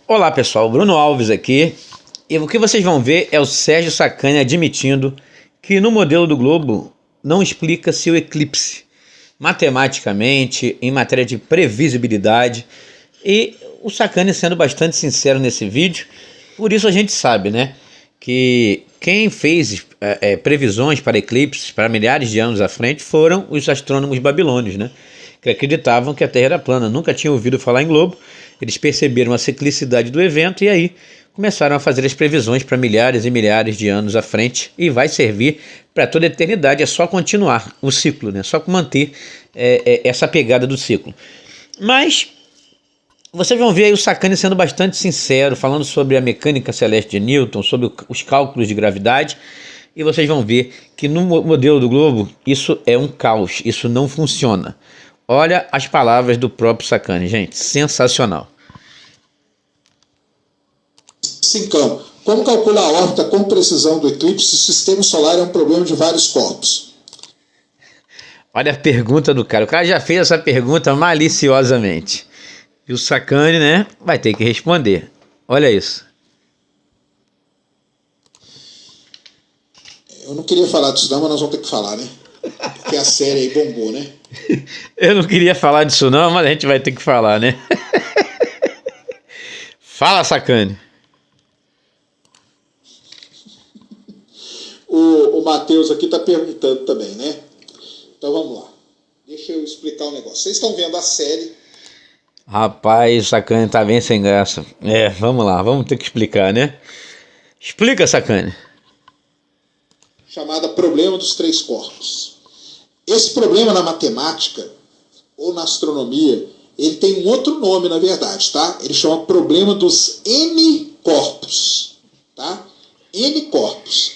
Olá pessoal, Bruno Alves aqui, e o que vocês vão ver é o Sérgio Sacani admitindo que no modelo do globo não explica-se o eclipse matematicamente, em matéria de previsibilidade, e o Sacani sendo bastante sincero nesse vídeo. Por isso a gente sabe, né, que quem fez previsões para eclipses para milhares de anos à frente foram os astrônomos babilônios, né, que acreditavam que a Terra era plana, nunca tinham ouvido falar em globo. Eles perceberam a ciclicidade do evento e aí começaram a fazer as previsões para milhares e milhares de anos à frente, e vai servir para toda a eternidade. É só continuar o ciclo, né? Só manter essa pegada do ciclo. Mas vocês vão ver aí o Sacani sendo bastante sincero, falando sobre a mecânica celeste de Newton, sobre os cálculos de gravidade, e vocês vão ver que no modelo do globo isso é um caos, isso não funciona. Olha as palavras do próprio Sacani, gente, sensacional. Cincão, como calcular a órbita com precisão do eclipse se o sistema solar é um problema de vários corpos? Olha a pergunta do cara, o cara já fez essa pergunta maliciosamente. E o Sacani, né, vai ter que responder. Olha isso. Eu não queria falar disso não, mas nós vamos ter que falar, né? Porque a série aí bombou, né? Eu não queria falar disso não, mas a gente vai ter que falar, né? Fala, Sacani. O Matheus aqui está perguntando também, né? Então vamos lá. Deixa eu explicar um negócio. Vocês estão vendo a série. Rapaz, o Sacani tá bem sem graça. Vamos lá, vamos ter que explicar, né? Explica, Sacani. Chamada Problema dos Três Corpos. Esse problema na matemática ou na astronomia, ele tem um outro nome, na verdade, tá? Ele chama Problema dos N corpos, tá? N corpos,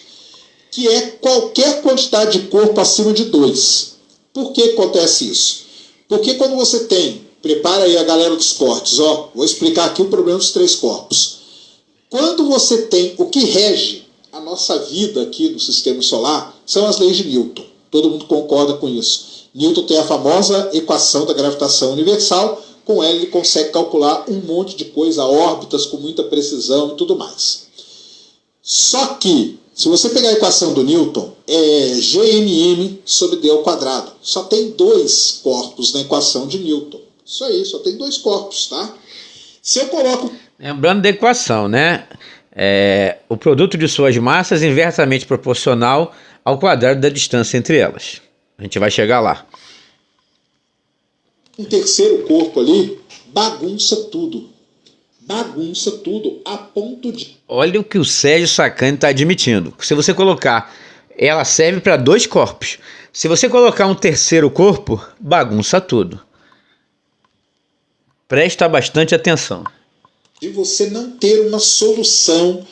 que é qualquer quantidade de corpo acima de 2. Por que acontece isso? Porque quando você tem, prepara aí a galera dos cortes, ó, vou explicar aqui o problema dos três corpos. Quando você tem o que rege a nossa vida aqui no sistema solar, são as leis de Newton. Todo mundo concorda com isso. Newton tem a famosa equação da gravitação universal. Com ela ele consegue calcular um monte de coisa, órbitas com muita precisão e tudo mais. Só que, se você pegar a equação do Newton, é GMM sobre D ao quadrado. Só tem 2 corpos na equação de Newton. Isso aí, só tem 2 corpos, tá? Se eu coloco... Lembrando da equação, né? O produto de suas massas inversamente proporcional ao quadrado da distância entre elas. A gente vai chegar lá. Um terceiro corpo ali bagunça tudo. Bagunça tudo a ponto de... Olha o que o Sérgio Sacani está admitindo. Se você colocar... Ela serve para 2 corpos. Se você colocar um terceiro corpo, bagunça tudo. Presta bastante atenção. De você não ter uma solução,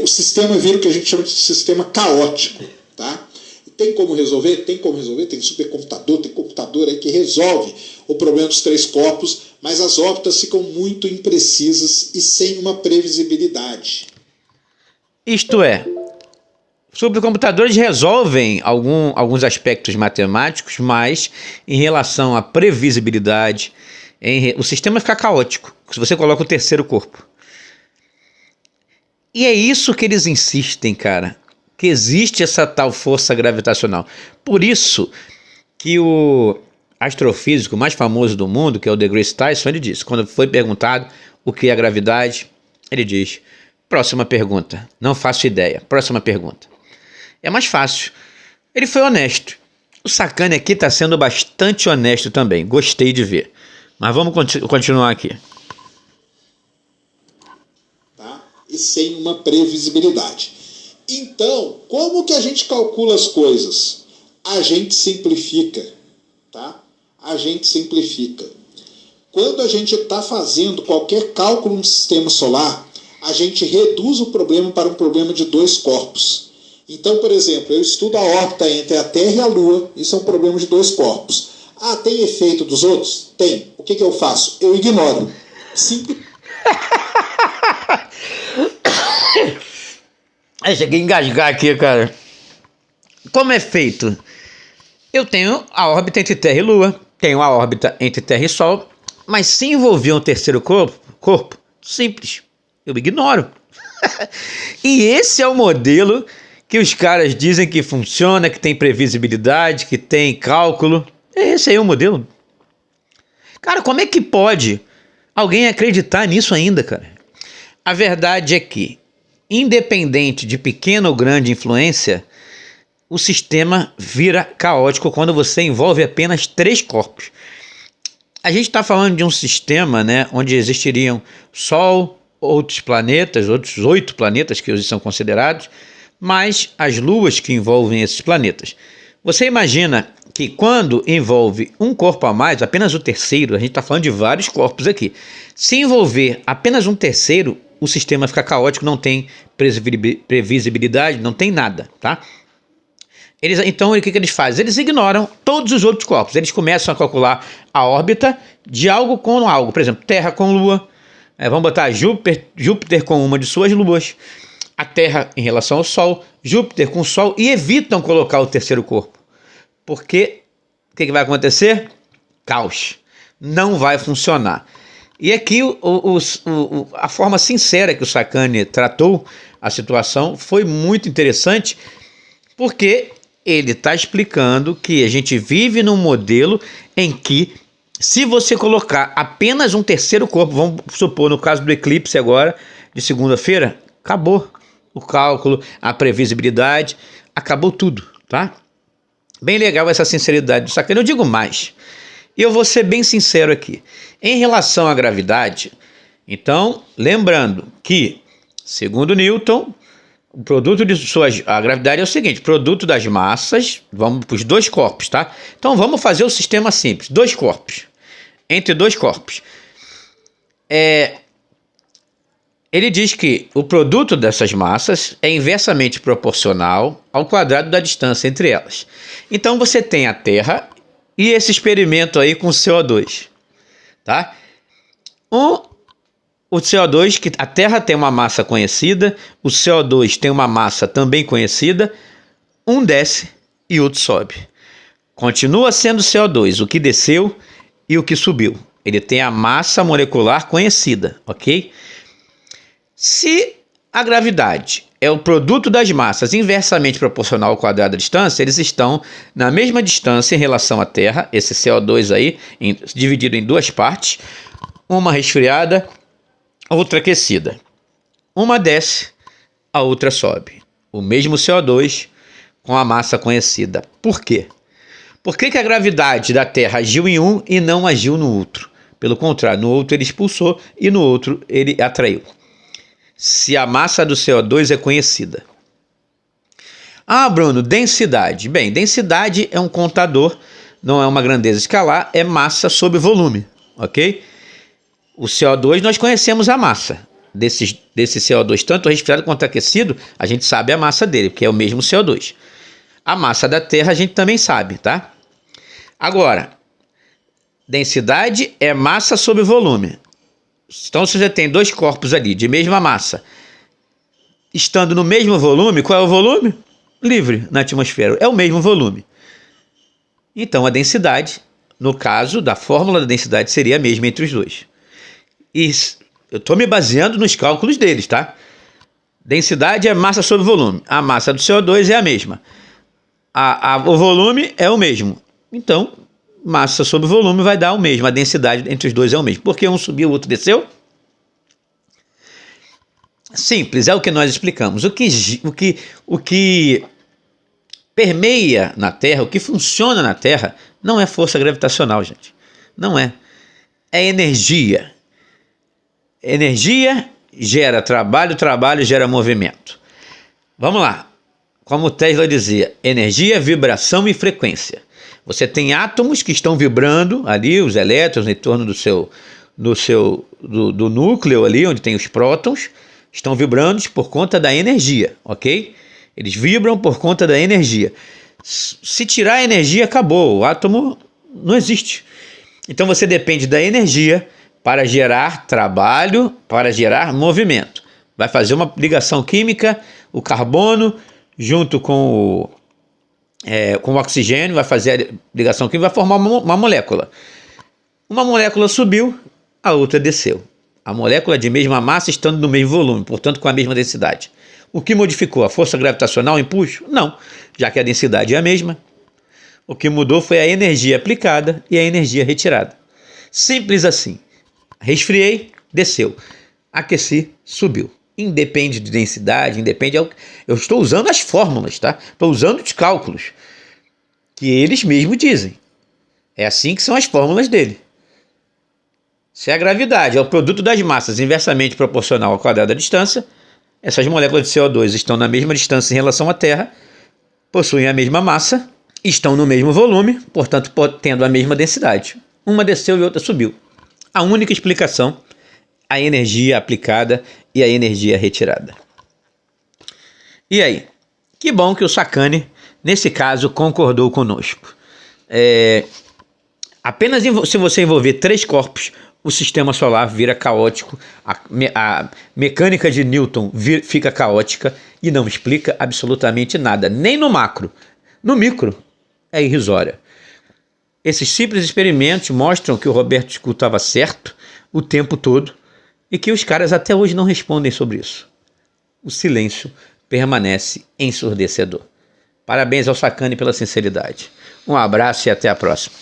o sistema vira o que a gente chama de sistema caótico, tá? Tem como resolver? Tem como resolver, tem supercomputador, tem computador aí que resolve o problema dos três corpos, mas as órbitas ficam muito imprecisas e sem uma previsibilidade. Isto é, supercomputadores resolvem alguns aspectos matemáticos, mas em relação à previsibilidade, o sistema fica caótico se você coloca o terceiro corpo. E é isso que eles insistem, cara, que existe essa tal força gravitacional. Por isso que o astrofísico mais famoso do mundo, que é o DeGrasse Tyson, ele disse, quando foi perguntado o que é a gravidade, ele diz, próxima pergunta, não faço ideia, próxima pergunta. É mais fácil. Ele foi honesto. O Sacani aqui está sendo bastante honesto também, gostei de ver. Mas vamos continuar aqui. Tá? E sem uma previsibilidade. Então, como que a gente calcula as coisas? A gente simplifica. Tá? A gente simplifica. Quando a gente está fazendo qualquer cálculo no sistema solar, a gente reduz o problema para um problema de 2 corpos. Então, por exemplo, eu estudo a órbita entre a Terra e a Lua, isso é um problema de 2 corpos. Ah, tem efeito dos outros? Tem. O que eu faço? Eu ignoro. Simples. Cheguei a engasgar aqui, cara. Como é feito? Eu tenho a órbita entre Terra e Lua, tenho a órbita entre Terra e Sol, mas se envolver um terceiro corpo, Simples. Eu ignoro. E esse é o modelo que os caras dizem que funciona, que tem previsibilidade, que tem cálculo. Esse aí é o modelo. Cara, como é que pode alguém acreditar nisso ainda, cara? A verdade é que, independente de pequena ou grande influência, o sistema vira caótico quando você envolve apenas 3 corpos. A gente está falando de um sistema, né, onde existiriam Sol, outros planetas, outros 8 planetas que hoje são considerados, mais as luas que envolvem esses planetas. Você imagina que quando envolve um corpo a mais, apenas o terceiro, a gente está falando de vários corpos aqui, se envolver apenas um terceiro, o sistema fica caótico, não tem previsibilidade, não tem nada, tá? Então, o que eles fazem? Eles ignoram todos os outros corpos. Eles começam a calcular a órbita de algo com algo. Por exemplo, Terra com Lua. Vamos botar Júpiter com uma de suas luas. A Terra em relação ao Sol. Júpiter com o Sol. E evitam colocar o terceiro corpo. Porque o que vai acontecer? Caos. Não vai funcionar. E aqui a forma sincera que o Sacani tratou a situação foi muito interessante, porque ele está explicando que a gente vive num modelo em que, se você colocar apenas um terceiro corpo, vamos supor no caso do eclipse agora, de segunda-feira, acabou o cálculo, a previsibilidade, acabou tudo, tá? Bem legal essa sinceridade do Sacani. Eu digo mais, e eu vou ser bem sincero aqui. Em relação à gravidade, então, lembrando que, segundo Newton, o produto de a gravidade é o seguinte: produto das massas, vamos para os 2 corpos, tá? Então vamos fazer o sistema simples, 2 corpos, entre 2 corpos. Ele diz que o produto dessas massas é inversamente proporcional ao quadrado da distância entre elas. Então você tem a Terra e esse experimento aí com o CO2, tá? O CO2, que a Terra tem uma massa conhecida, o CO2 tem uma massa também conhecida, um desce e outro sobe. Continua sendo CO2, o que desceu e o que subiu. Ele tem a massa molecular conhecida, ok? Se a gravidade é o produto das massas inversamente proporcional ao quadrado da distância, eles estão na mesma distância em relação à Terra, esse CO2 aí, dividido em 2 partes, uma resfriada, outra aquecida. Uma desce, a outra sobe. O mesmo CO2 com a massa conhecida. Por quê? Por que a gravidade da Terra agiu em um e não agiu no outro? Pelo contrário, no outro ele expulsou e no outro ele atraiu. Se a massa do CO2 é conhecida. Ah, Bruno, densidade. Bem, densidade é um contador, não é uma grandeza escalar, é massa sobre volume, ok? O CO2, nós conhecemos a massa desse CO2, tanto resfriado quanto aquecido, a gente sabe a massa dele, porque é o mesmo CO2. A massa da Terra a gente também sabe, tá? Agora, densidade é massa sobre volume. Então, se você tem 2 corpos ali de mesma massa, estando no mesmo volume, qual é o volume? Livre na atmosfera, é o mesmo volume. Então, a densidade, no caso da fórmula da densidade, seria a mesma entre os dois. E eu estou me baseando nos cálculos deles, tá? Densidade é massa sobre volume. A massa do CO2 é a mesma. O volume é o mesmo. Então, massa sobre volume vai dar o mesmo. A densidade entre os dois é o mesmo. Porque um subiu, o outro desceu? Simples, é o que nós explicamos. O que permeia na Terra, o que funciona na Terra, não é força gravitacional, gente. Não é. É energia. Energia gera trabalho, trabalho gera movimento. Vamos lá. Como Tesla dizia, energia, vibração e frequência. Você tem átomos que estão vibrando ali, os elétrons em torno do núcleo ali, onde tem os prótons, estão vibrando por conta da energia, ok? Eles vibram por conta da energia. Se tirar a energia, acabou. O átomo não existe. Então você depende da energia para gerar trabalho, para gerar movimento. Vai fazer uma ligação química, o carbono junto com o oxigênio, vai fazer a ligação química, vai formar uma molécula. Uma molécula subiu, a outra desceu. A molécula de mesma massa estando no mesmo volume, portanto com a mesma densidade. O que modificou? A força gravitacional, o impulso? Não, já que a densidade é a mesma. O que mudou foi a energia aplicada e a energia retirada. Simples assim. Resfriei, desceu. Aqueci, subiu. Independe de densidade, independe... Eu estou usando as fórmulas, tá? Estou usando os cálculos que eles mesmos dizem. É assim que são as fórmulas dele. Se a gravidade é o produto das massas inversamente proporcional ao quadrado da distância, essas moléculas de CO2 estão na mesma distância em relação à Terra, possuem a mesma massa, estão no mesmo volume, portanto tendo a mesma densidade. Uma desceu e outra subiu. A única explicação, a energia aplicada e a energia retirada. E aí? Que bom que o Sacani, nesse caso, concordou conosco. Apenas se você envolver 3 corpos, o sistema solar vira caótico, a mecânica de Newton fica caótica e não explica absolutamente nada, nem no macro. No micro, é irrisória. Esses simples experimentos mostram que o Roberto School estava certo o tempo todo e que os caras até hoje não respondem sobre isso. O silêncio permanece ensurdecedor. Parabéns ao Sacani pela sinceridade. Um abraço e até a próxima.